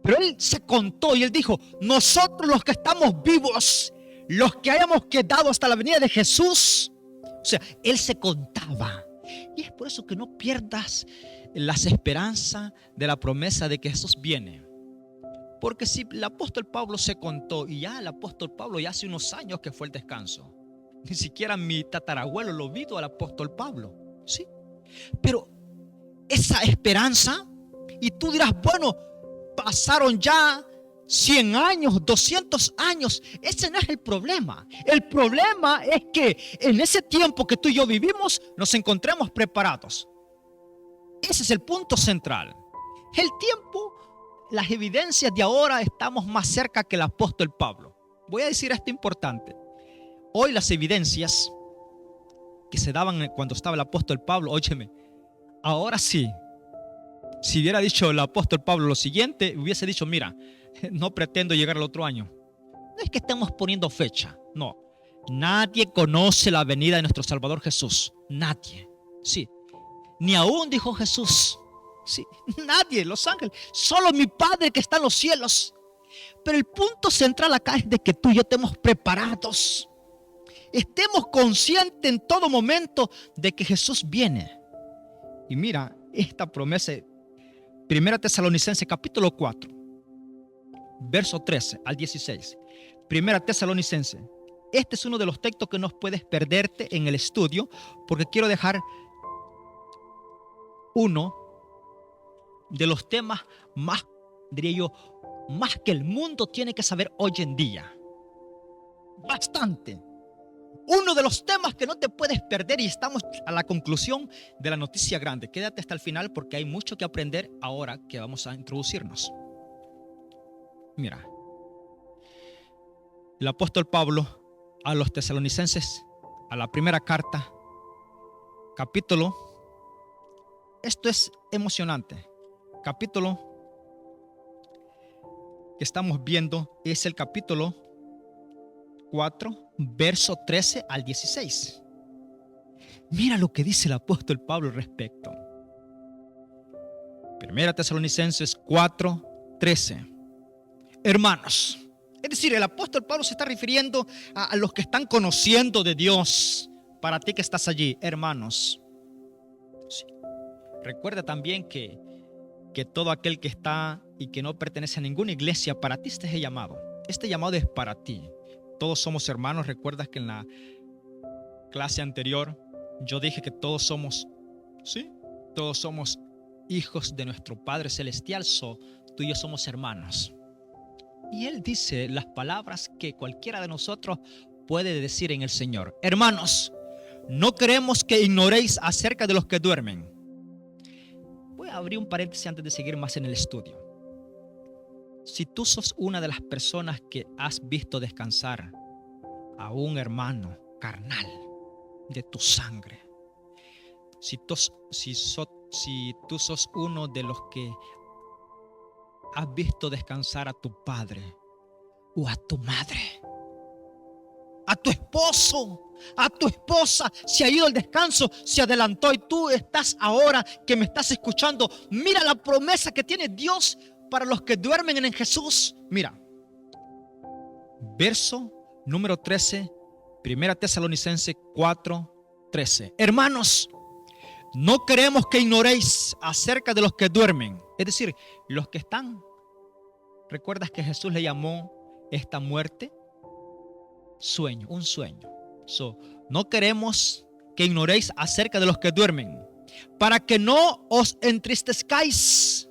Pero él se contó y él dijo, nosotros los que estamos vivos, los que hayamos quedado hasta la venida de Jesús, o sea, él se contaba. Y es por eso que no pierdas las esperanzas de la promesa de que Jesús viene. Porque si el apóstol Pablo se contó, y ya el apóstol Pablo ya hace unos años que fue el descanso. Ni siquiera mi tatarabuelo lo vio al apóstol Pablo. Sí. Pero esa esperanza, y tú dirás, bueno, pasaron ya 100 años, 200 años. Ese no es el problema. El problema es que en ese tiempo que tú y yo vivimos, nos encontremos preparados. Ese es el punto central. El tiempo, las evidencias de ahora, estamos más cerca que el apóstol Pablo. Voy a decir esto importante. Hoy las evidencias que se daban cuando estaba el apóstol Pablo, óyeme, ahora sí. Si hubiera dicho el apóstol Pablo lo siguiente, hubiese dicho, mira, no pretendo llegar al otro año. No es que estemos poniendo fecha, no. Nadie conoce la venida de nuestro Salvador Jesús. Nadie. Sí. Ni aún dijo Jesús. Sí. Nadie, los ángeles. Solo mi Padre que está en los cielos. Pero el punto central acá es de que tú y yo estemos preparados. Estemos conscientes en todo momento de que Jesús viene. Y mira, esta promesa, 1 Tesalonicenses capítulo 4, verso 13 al 16. 1 Tesalonicenses. Este es uno de los textos que no puedes perderte en el estudio, porque quiero dejar uno de los temas más, diría yo, más que el mundo tiene que saber hoy en día. Bastante. Uno de los temas que no te puedes perder, y estamos a la conclusión de la noticia grande. Quédate hasta el final porque hay mucho que aprender ahora que vamos a introducirnos. Mira, el apóstol Pablo a los tesalonicenses, a la primera carta, capítulo, esto es emocionante, capítulo que estamos viendo es el capítulo 4, verso 13 al 16. Mira lo que dice el apóstol Pablo al respecto. 1 Tesalonicenses 4, 13. Hermanos, es decir, el apóstol Pablo se está refiriendo a los que están conociendo de Dios. Para ti que estás allí, hermanos. Sí. Recuerda también que todo aquel que está y que no pertenece a ninguna iglesia, para ti este es el llamado. Este llamado es para ti. Todos somos hermanos. Recuerdas que en la clase anterior yo dije que todos somos, ¿sí? Todos somos hijos de nuestro Padre Celestial. Tú y yo somos hermanos. Y él dice las palabras que cualquiera de nosotros puede decir en el Señor. Hermanos, no queremos que ignoréis acerca de los que duermen. Voy a abrir un paréntesis antes de seguir más en el estudio. Si tú sos una de las personas que has visto descansar a un hermano carnal de tu sangre, si tú sos uno de los que has visto descansar a tu padre o a tu madre, a tu esposo, A tu esposa se ha ido al descanso, se adelantó y tú estás ahora que me estás escuchando. Mira la promesa que tiene Dios para los que duermen en Jesús. Mira, verso número 13, Primera Tesalonicenses 4:13. Hermanos, no queremos que ignoréis acerca de los que duermen. Es decir, los que están. ¿Recuerdas que Jesús le llamó esta muerte? Sueño, un sueño. No queremos que ignoréis acerca de los que duermen, para que no os entristezcáis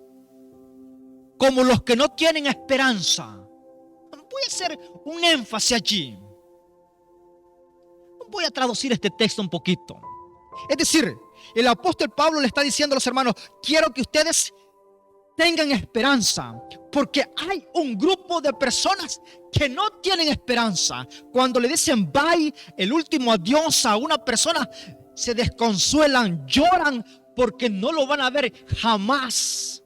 como los que no tienen esperanza. Voy a hacer un énfasis allí. Voy a traducir este texto un poquito. Es decir, el apóstol Pablo le está diciendo a los hermanos: quiero que ustedes tengan esperanza, porque hay un grupo de personas que no tienen esperanza. Cuando le dicen bye, el último adiós a una persona, se desconsuelan, lloran porque no lo van a ver jamás.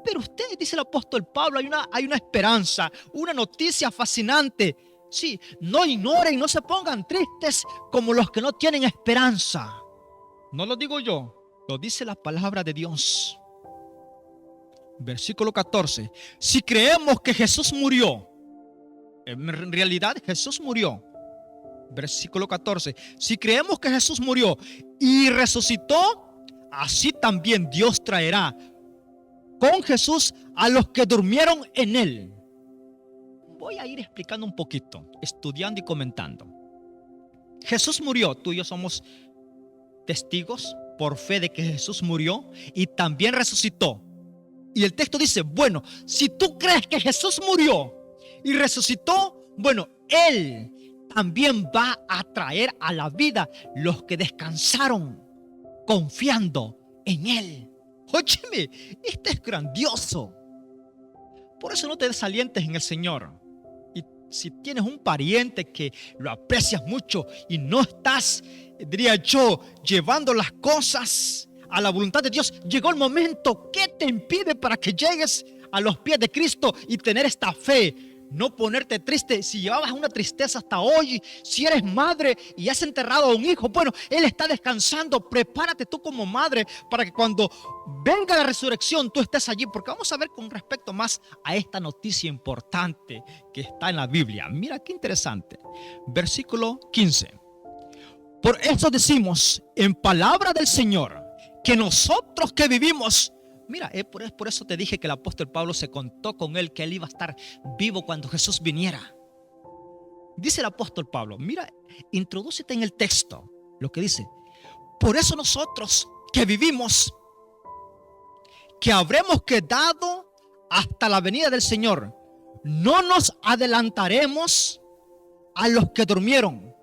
Pero ustedes, dice el apóstol Pablo, hay una esperanza, una noticia fascinante. Sí, no ignoren, no se pongan tristes como los que no tienen esperanza. No lo digo yo, lo dice la palabra de Dios. Versículo 14. Si creemos que Jesús murió, en realidad Jesús murió. Versículo 14. Si creemos que Jesús murió y resucitó, así también Dios traerá con Jesús a los que durmieron en él. Voy a ir explicando un poquito, estudiando y comentando. Jesús murió, tú y yo somos testigos por fe de que Jesús murió y también resucitó. Y el texto dice, bueno, si tú crees que Jesús murió y resucitó, bueno, Él también va a traer a la vida los que descansaron confiando en Él. Óyeme, esto es grandioso. Por eso no te desalientes en el Señor. Y si tienes un pariente que lo aprecias mucho y no estás, diría yo, llevando las cosas a la voluntad de Dios, llegó el momento. ¿Qué te impide para que llegues a los pies de Cristo y tener esta fe? No ponerte triste. Si llevabas una tristeza hasta hoy, si eres madre y has enterrado a un hijo, bueno, Él está descansando. Prepárate tú como madre para que cuando venga la resurrección tú estés allí, porque vamos a ver con respecto más a esta noticia importante que está en la Biblia. Mira qué interesante. Versículo 15. Por eso decimos en palabra del Señor que nosotros que vivimos, mira, por eso te dije que el apóstol Pablo se contó con él, que él iba a estar vivo cuando Jesús viniera. Dice el apóstol Pablo, mira, introdúcete en el texto, lo que dice. Por eso nosotros que vivimos, que habremos quedado hasta la venida del Señor, no nos adelantaremos a los que durmieron.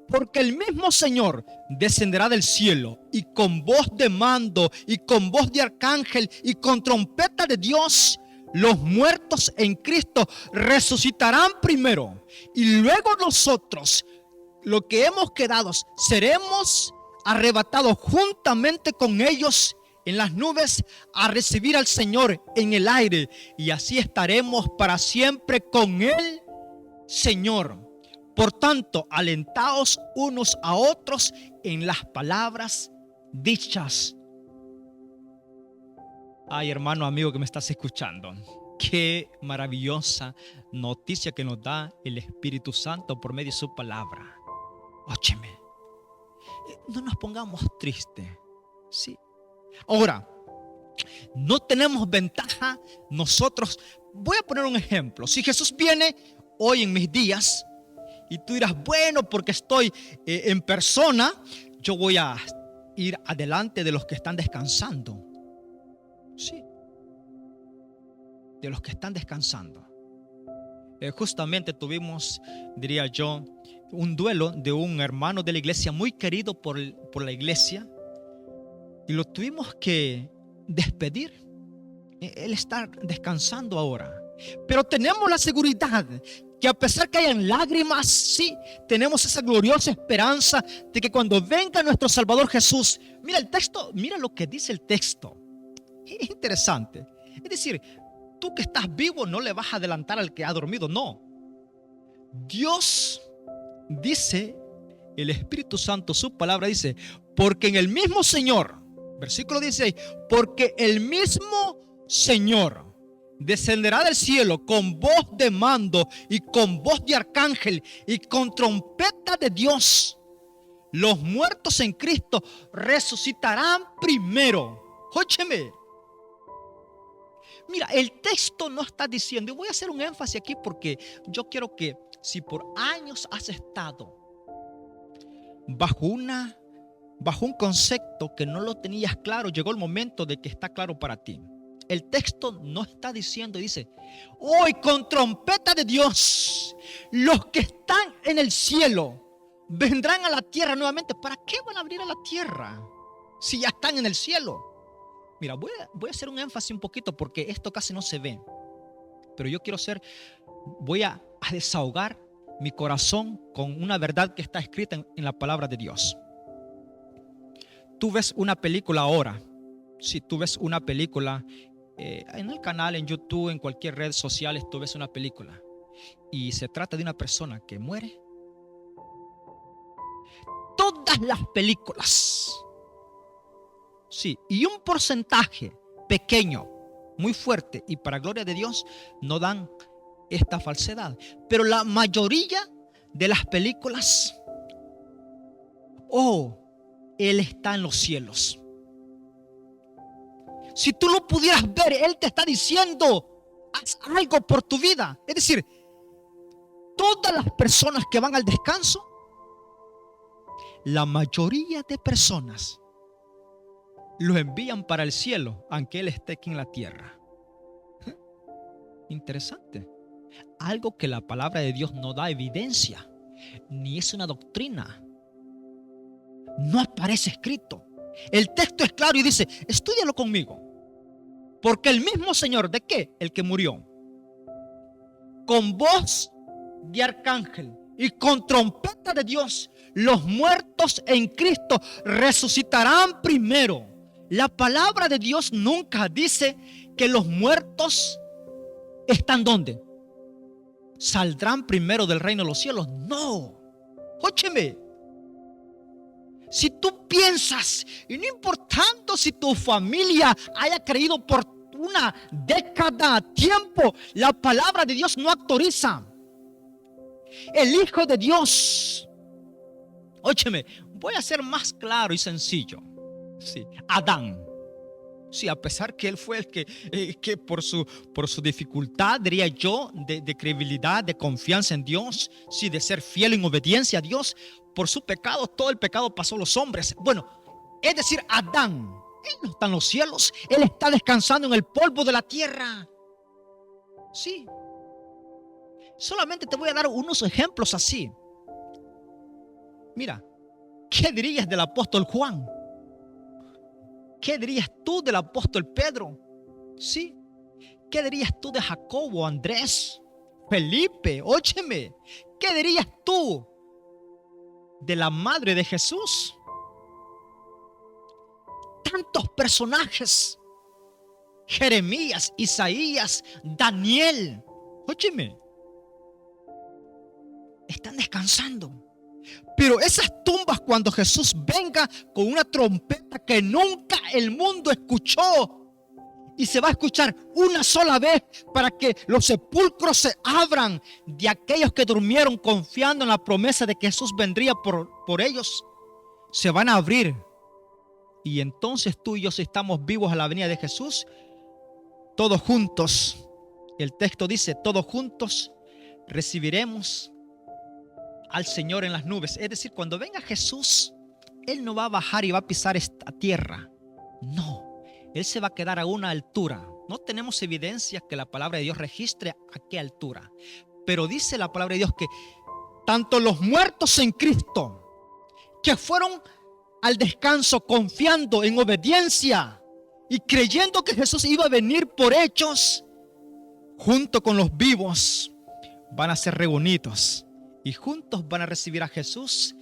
Porque el mismo Señor descenderá del cielo y con voz de mando y con voz de arcángel y con trompeta de Dios, los muertos en Cristo resucitarán primero. Y luego nosotros, los que hemos quedado, seremos arrebatados juntamente con ellos en las nubes a recibir al Señor en el aire. Y así estaremos para siempre con el Señor. Por tanto, alentaos unos a otros en las palabras dichas. Ay, hermano, amigo que me estás escuchando, qué maravillosa noticia que nos da el Espíritu Santo por medio de su palabra. Óyeme, no nos pongamos tristes, ¿sí? Ahora, no tenemos ventaja nosotros. Voy a poner un ejemplo. Si Jesús viene hoy en mis días, y tú dirás, bueno, porque estoy en persona, yo voy a ir adelante de los que están descansando. Sí, de los que están descansando. Justamente tuvimos, diría yo, un duelo de un hermano de la iglesia muy querido por la iglesia, y lo tuvimos que despedir. Él está descansando ahora, pero tenemos la seguridad que a pesar que hayan lágrimas, sí, tenemos esa gloriosa esperanza de que cuando venga nuestro Salvador Jesús, mira el texto, mira lo que dice el texto. Es interesante. Es decir, tú que estás vivo no le vas a adelantar al que ha dormido, no. Dios dice el Espíritu Santo, su palabra dice, porque en el mismo Señor, versículo 16, porque el mismo Señor descenderá del cielo con voz de mando y con voz de arcángel y con trompeta de Dios. Los muertos en Cristo resucitarán primero. Óyeme. Mira, el texto no está diciendo, y voy a hacer un énfasis aquí porque yo quiero que si por años has estado bajo un concepto que no lo tenías claro, llegó el momento de que está claro para ti. El texto no está diciendo, dice, hoy con trompeta de Dios, los que están en el cielo vendrán a la tierra nuevamente. ¿Para qué van a venir a la tierra si ya están en el cielo? Mira, voy a hacer un énfasis un poquito porque esto casi no se ve. Pero yo voy a desahogar mi corazón con una verdad que está escrita en la palabra de Dios. Tú ves una película ahora. Si tú ves una película en el canal, en YouTube, en cualquier red social, tú ves una película y se trata de una persona que muere. Todas las películas, sí, y un porcentaje pequeño, muy fuerte y para gloria de Dios, no dan esta falsedad. Pero la mayoría de las películas, Él está en los cielos. Si tú lo pudieras ver, Él te está diciendo, haz algo por tu vida. Es decir, todas las personas que van al descanso, la mayoría de personas lo envían para el cielo, aunque Él esté aquí en la tierra. Interesante. Algo que la palabra de Dios no da evidencia, ni es una doctrina. No aparece escrito. El texto es claro y dice, estúdialo conmigo. Porque el mismo Señor, ¿de qué? El que murió, con voz de arcángel y con trompeta de Dios, los muertos en Cristo resucitarán primero. La palabra de Dios nunca dice que los muertos están ¿dónde? ¿Saldrán primero del reino de los cielos? No. Óyeme. Si tú piensas, y no importando si tu familia haya creído por una década, tiempo, la palabra de Dios no autoriza. El Hijo de Dios, óyeme, voy a ser más claro y sencillo. Sí, Adán. Sí, a pesar que él fue el que por su dificultad, diría yo, de credibilidad, de confianza en Dios, sí, de ser fiel en obediencia a Dios, por su pecado, todo el pecado pasó a los hombres. Bueno, es decir, Adán, él no está en los cielos, él está descansando en el polvo de la tierra. Sí. Solamente te voy a dar unos ejemplos así. Mira, ¿qué dirías del apóstol Juan? ¿Qué dirías tú del apóstol Pedro? ¿Sí? ¿Qué dirías tú de Jacobo, Andrés, Felipe? Óyeme, ¿qué dirías tú de la madre de Jesús? Tantos personajes: Jeremías, Isaías, Daniel. Óyeme, están descansando. Pero esas tumbas, cuando Jesús venga con una trompeta que nunca el mundo escuchó, y se va a escuchar una sola vez para que los sepulcros se abran de aquellos que durmieron confiando en la promesa de que Jesús vendría por ellos, se van a abrir. Y entonces tú y yo, si estamos vivos a la venida de Jesús, todos juntos, el texto dice, todos juntos recibiremos al Señor en las nubes. Es decir, cuando venga Jesús, Él no va a bajar y va a pisar esta tierra. No, Él se va a quedar a una altura. No tenemos evidencia que la palabra de Dios registre a qué altura, pero dice la palabra de Dios que tanto los muertos en Cristo, que fueron al descanso confiando en obediencia y creyendo que Jesús iba a venir por ellos, junto con los vivos, van a ser reunidos y juntos van a recibir a Jesús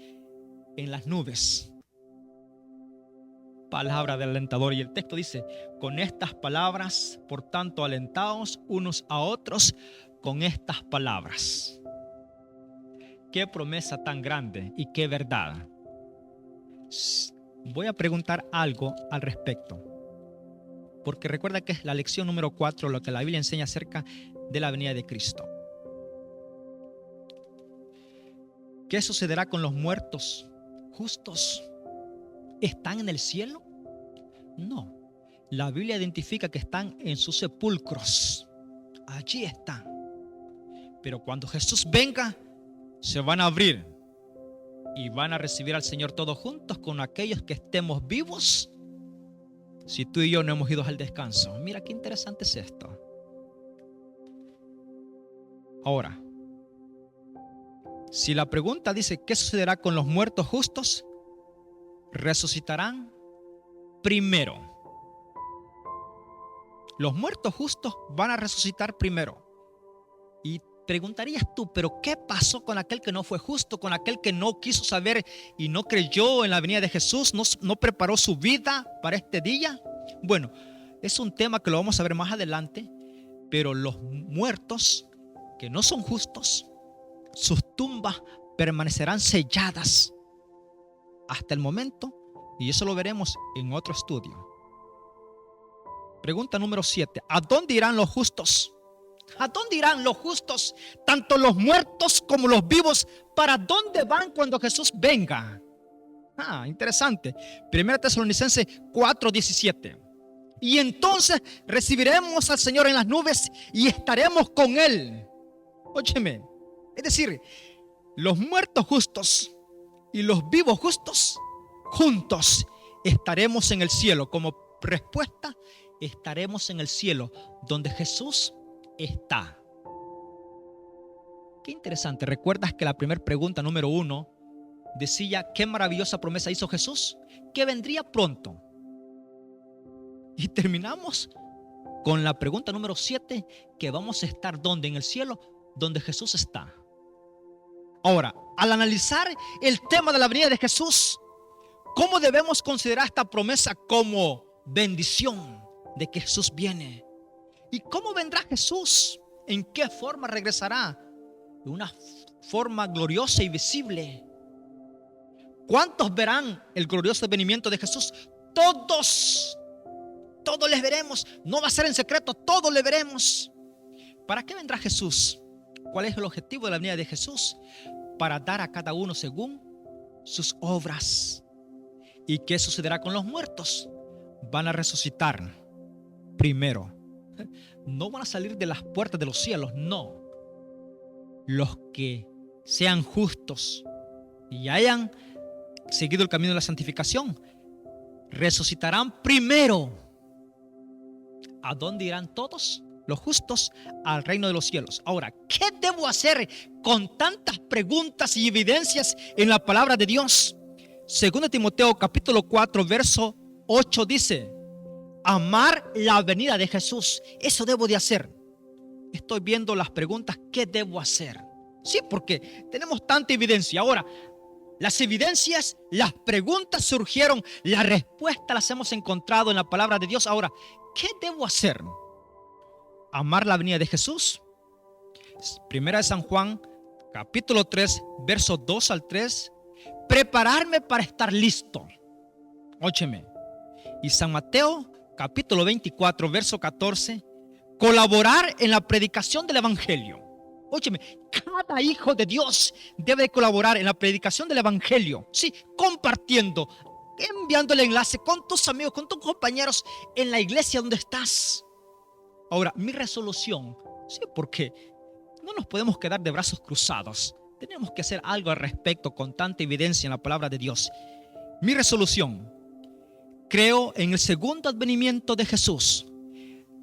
en las nubes. Palabra del alentador. Y el texto dice, con estas palabras, por tanto, alentaos unos a otros con estas palabras. Qué promesa tan grande y qué verdad. Voy a preguntar algo al respecto, porque recuerda que es la lección número 4 lo que la Biblia enseña acerca de la venida de Cristo. ¿Qué sucederá con los muertos justos? ¿Están en el cielo? No. La Biblia identifica que están en sus sepulcros. Allí están. Pero cuando Jesús venga, se van a abrir y van a recibir al Señor todos juntos con aquellos que estemos vivos. Si tú y yo no hemos ido al descanso. Mira qué interesante es esto. Ahora, si la pregunta dice ¿qué sucederá con los muertos justos? Resucitarán primero. Los muertos justos van a resucitar primero. Y preguntarías tú, ¿pero qué pasó con aquel que no fue justo? Con aquel que no quiso saber y no creyó en la venida de Jesús, no preparó su vida para este día. Bueno, es un tema que lo vamos a ver más adelante, pero los muertos que no son justos, sus tumbas permanecerán selladas hasta el momento, y eso lo veremos en otro estudio. Pregunta número 7. ¿A dónde irán los justos? ¿A dónde irán los justos? Tanto los muertos como los vivos. ¿Para dónde van cuando Jesús venga? Interesante. 1 Tesalonicenses 4:17. Y entonces recibiremos al Señor en las nubes y estaremos con Él. Óyeme. Es decir, los muertos justos y los vivos justos juntos estaremos en el cielo. Como respuesta, estaremos en el cielo donde Jesús está. Qué interesante. ¿Recuerdas que la primera pregunta número 1 decía qué maravillosa promesa hizo Jesús? Que vendría pronto. Y terminamos con la pregunta número 7, que vamos a estar ¿dónde? En el cielo donde Jesús está. Ahora, al analizar el tema de la venida de Jesús, ¿cómo debemos considerar esta promesa como bendición de que Jesús viene? ¿Y cómo vendrá Jesús? ¿En qué forma regresará? De una forma gloriosa y visible. ¿Cuántos verán el glorioso venimiento de Jesús? Todos. Todos les veremos. No va a ser en secreto, todos le veremos. ¿Para qué vendrá Jesús? ¿Cuál es el objetivo de la venida de Jesús? Para dar a cada uno según sus obras. ¿Y qué sucederá con los muertos? Van a resucitar primero. No van a salir de las puertas de los cielos, no. Los que sean justos y hayan seguido el camino de la santificación resucitarán primero. ¿A dónde irán todos los justos? Al reino de los cielos. Ahora, ¿qué debo hacer con tantas preguntas y evidencias en la palabra de Dios? 2 Timoteo capítulo 4 verso 8 dice: amar la venida de Jesús. Eso debo de hacer. Estoy viendo las preguntas, ¿qué debo hacer? Sí, porque tenemos tanta evidencia. Ahora, las evidencias, las preguntas surgieron, la respuesta las hemos encontrado en la palabra de Dios. Ahora, ¿qué debo hacer? Amar la venida de Jesús. Primera de San Juan, capítulo 3, versos 2 al 3. Prepararme para estar listo. Óyeme. Y San Mateo, capítulo 24, verso 14. Colaborar en la predicación del Evangelio. Óyeme, cada hijo de Dios debe colaborar en la predicación del Evangelio. Sí, compartiendo, enviando el enlace con tus amigos, con tus compañeros en la iglesia donde estás. Ahora, mi resolución, sí, porque no nos podemos quedar de brazos cruzados. Tenemos que hacer algo al respecto con tanta evidencia en la palabra de Dios. Mi resolución: creo en el segundo advenimiento de Jesús.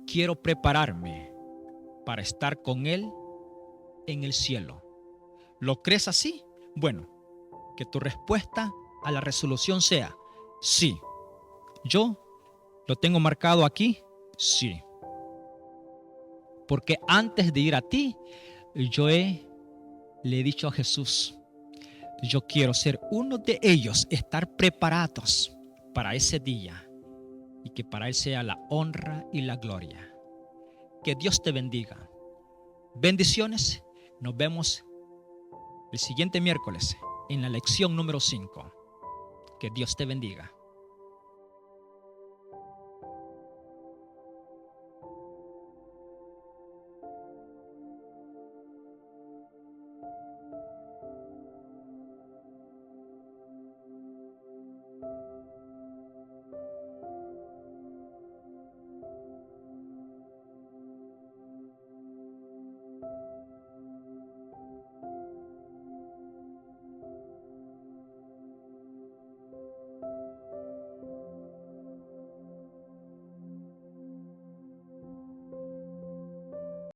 Quiero prepararme para estar con Él en el cielo. ¿Lo crees así? Bueno, que tu respuesta a la resolución sea sí. Yo lo tengo marcado aquí, sí. Porque antes de ir a ti, le he dicho a Jesús, yo quiero ser uno de ellos, estar preparados para ese día y que para Él sea la honra y la gloria. Que Dios te bendiga. Bendiciones. Nos vemos el siguiente miércoles en la lección número 5. Que Dios te bendiga.